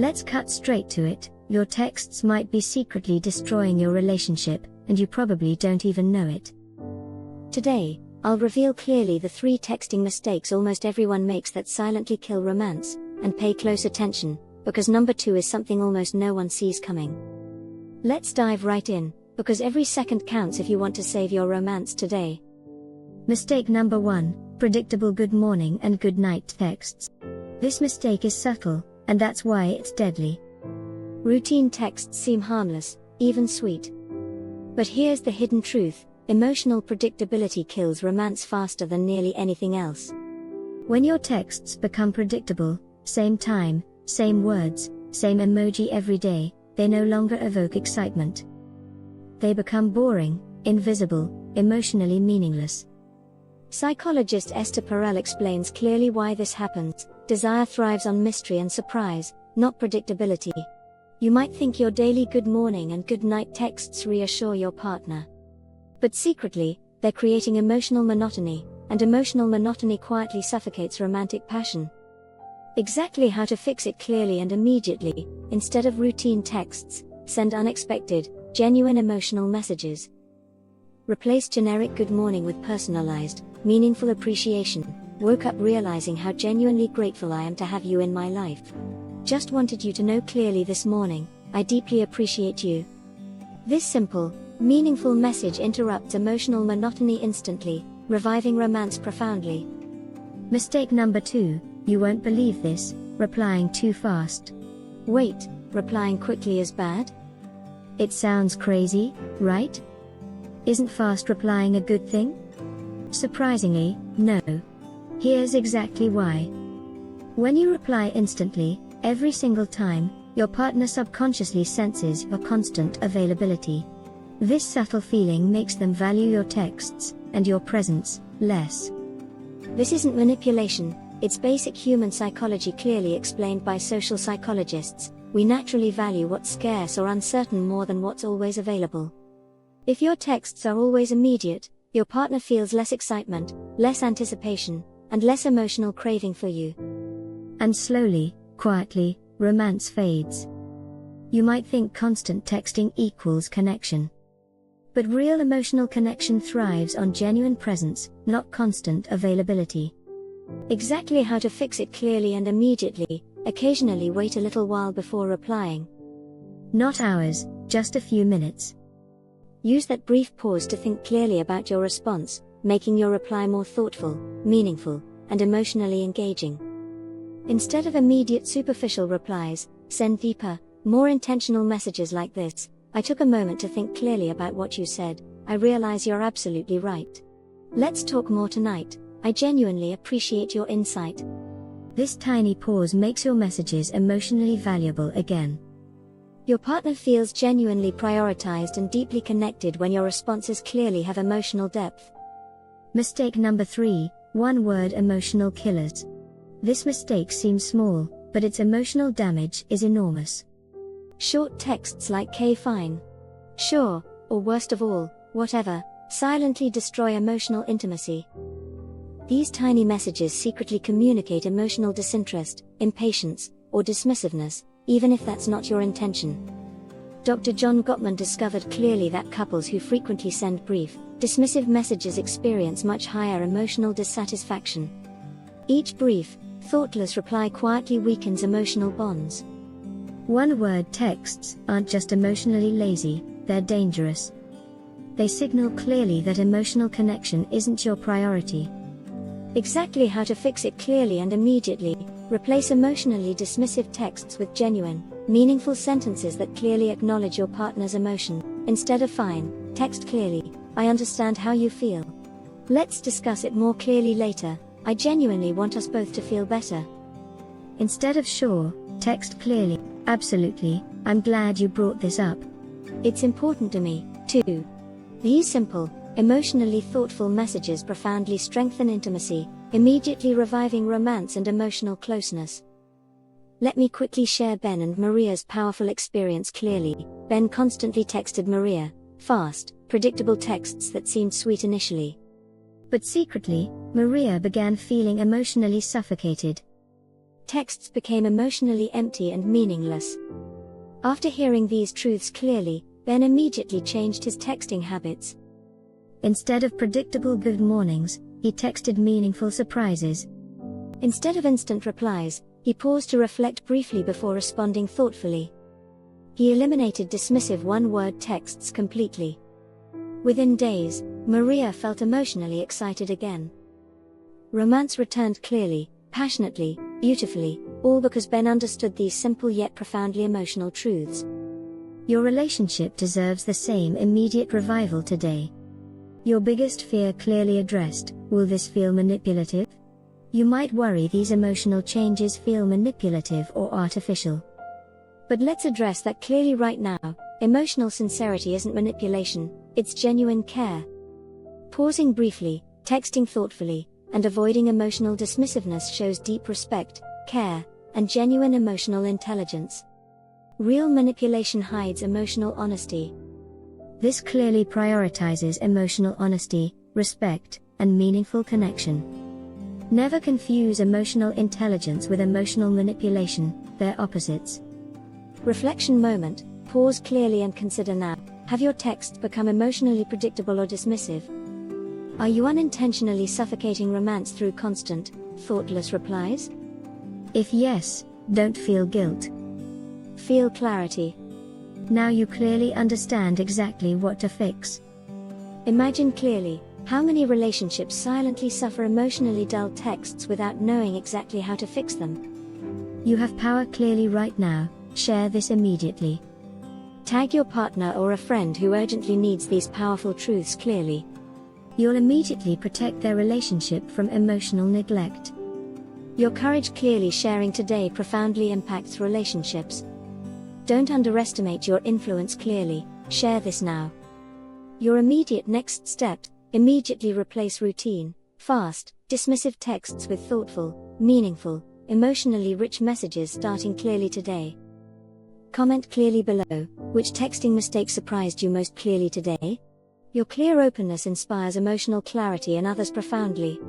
Let's cut straight to it. Your texts might be secretly destroying your relationship, and you probably don't even know it. Today, I'll reveal clearly the 3 texting mistakes almost everyone makes that silently kill romance, and pay close attention, because number 2 is something almost no one sees coming. Let's dive right in, because every second counts if you want to save your romance today. Mistake number 1, predictable good morning and good night texts. This mistake is subtle, and that's why it's deadly. Routine texts seem harmless, even sweet. But here's the hidden truth: emotional predictability kills romance faster than nearly anything else. When your texts become predictable, same time, same words, same emoji every day, they no longer evoke excitement. They become boring, invisible, emotionally meaningless. Psychologist Esther Perel explains clearly why this happens. Desire thrives on mystery and surprise, not predictability. You might think your daily good morning and good night texts reassure your partner. But secretly, they're creating emotional monotony, and emotional monotony quietly suffocates romantic passion. Exactly how to fix it clearly and immediately. Instead of routine texts, send unexpected, genuine emotional messages. Replace generic good morning with personalized, meaningful appreciation. Woke up realizing how genuinely grateful I am to have you in my life. Just wanted you to know clearly this morning, I deeply appreciate you. This simple, meaningful message interrupts emotional monotony instantly, reviving romance profoundly. Mistake number 2, you won't believe this, replying too fast. Wait, replying quickly is bad? It sounds crazy, right? Isn't fast replying a good thing? Surprisingly, no. Here's exactly why. When you reply instantly, every single time, your partner subconsciously senses your constant availability. This subtle feeling makes them value your texts, and your presence, less. This isn't manipulation, it's basic human psychology clearly explained by social psychologists. We naturally value what's scarce or uncertain more than what's always available. If your texts are always immediate, your partner feels less excitement, less anticipation, and less emotional craving for you. And slowly, quietly, romance fades. You might think constant texting equals connection. But real emotional connection thrives on genuine presence, not constant availability. Exactly how to fix it clearly and immediately. Occasionally wait a little while before replying. Not hours, just a few minutes. Use that brief pause to think clearly about your response, making your reply more thoughtful, meaningful, and emotionally engaging. Instead of immediate superficial replies, send deeper, more intentional messages like this. I took a moment to think clearly about what you said. I realize you're absolutely right. Let's talk more tonight. I genuinely appreciate your insight. This tiny pause makes your messages emotionally valuable again. Your partner feels genuinely prioritized and deeply connected when your responses clearly have emotional depth. Mistake number 3, one-word emotional killers. This mistake seems small, but its emotional damage is enormous. Short texts like "K fine," "sure," or worst of all, "whatever," silently destroy emotional intimacy. These tiny messages secretly communicate emotional disinterest, impatience, or dismissiveness, even if that's not your intention. Dr. John Gottman discovered clearly that couples who frequently send brief, dismissive messages experience much higher emotional dissatisfaction. Each brief, thoughtless reply quietly weakens emotional bonds. One-word texts aren't just emotionally lazy, they're dangerous. They signal clearly that emotional connection isn't your priority. Exactly how to fix it clearly and immediately. Replace emotionally dismissive texts with genuine, meaningful sentences that clearly acknowledge your partner's emotion. Instead of "fine," text clearly, "I understand how you feel. Let's discuss it more clearly later. I genuinely want us both to feel better." Instead of "sure," text clearly, "Absolutely, I'm glad you brought this up. It's important to me, too." These simple, emotionally thoughtful messages profoundly strengthen intimacy, immediately reviving romance and emotional closeness. Let me quickly share Ben and Maria's powerful experience clearly. Ben constantly texted Maria, fast, predictable texts that seemed sweet initially. But secretly, Maria began feeling emotionally suffocated. texts became emotionally empty and meaningless. After hearing these truths clearly, Ben immediately changed his texting habits. Instead of predictable good mornings, he texted meaningful surprises. Instead of instant replies, he paused to reflect briefly before responding thoughtfully. He eliminated dismissive one-word texts completely. Within days, Maria felt emotionally excited again. Romance returned clearly, passionately, beautifully, all because Ben understood these simple yet profoundly emotional truths. Your relationship deserves the same immediate revival today. Your biggest fear clearly addressed. Will this feel manipulative? You might worry these emotional changes feel manipulative or artificial. But let's address that clearly right now. Emotional sincerity isn't manipulation, it's genuine care. Pausing briefly, texting thoughtfully, and avoiding emotional dismissiveness shows deep respect, care, and genuine emotional intelligence. Real manipulation hides emotional honesty. This clearly prioritizes emotional honesty, respect, and meaningful connection. Never confuse emotional intelligence with emotional manipulation, they're opposites. Reflection moment, pause clearly and consider now. Have your texts become emotionally predictable or dismissive? Are you unintentionally suffocating romance through constant, thoughtless replies? If yes, don't feel guilt. Feel clarity. Now you clearly understand exactly what to fix. Imagine clearly, how many relationships silently suffer emotionally dull texts without knowing exactly how to fix them? You have power clearly right now, share this immediately. Tag your partner or a friend who urgently needs these powerful truths clearly. You'll immediately protect their relationship from emotional neglect. Your courage clearly sharing today profoundly impacts relationships. Don't underestimate your influence clearly, share this now. Your immediate next step, immediately replace routine, fast, dismissive texts with thoughtful, meaningful, emotionally rich messages starting clearly today. Comment clearly below, which texting mistake surprised you most clearly today? Your clear openness inspires emotional clarity in others profoundly.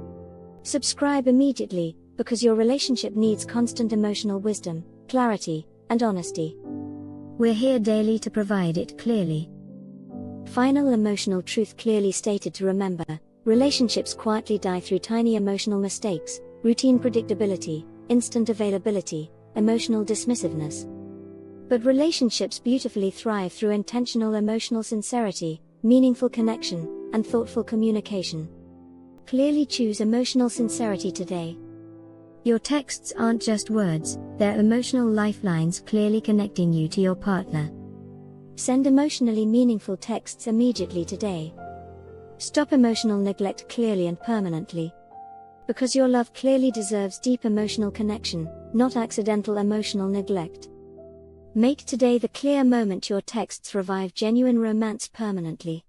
Subscribe immediately, because your relationship needs constant emotional wisdom, clarity, and honesty. We're here daily to provide it clearly. Final emotional truth clearly stated to remember: relationships quietly die through tiny emotional mistakes, routine predictability, instant availability, emotional dismissiveness. But relationships beautifully thrive through intentional emotional sincerity, meaningful connection, and thoughtful communication. Clearly choose emotional sincerity today. Your texts aren't just words, they're emotional lifelines clearly connecting you to your partner. Send emotionally meaningful texts immediately today. Stop emotional neglect clearly and permanently. Because your love clearly deserves deep emotional connection, not accidental emotional neglect. Make today the clear moment your texts revive genuine romance permanently.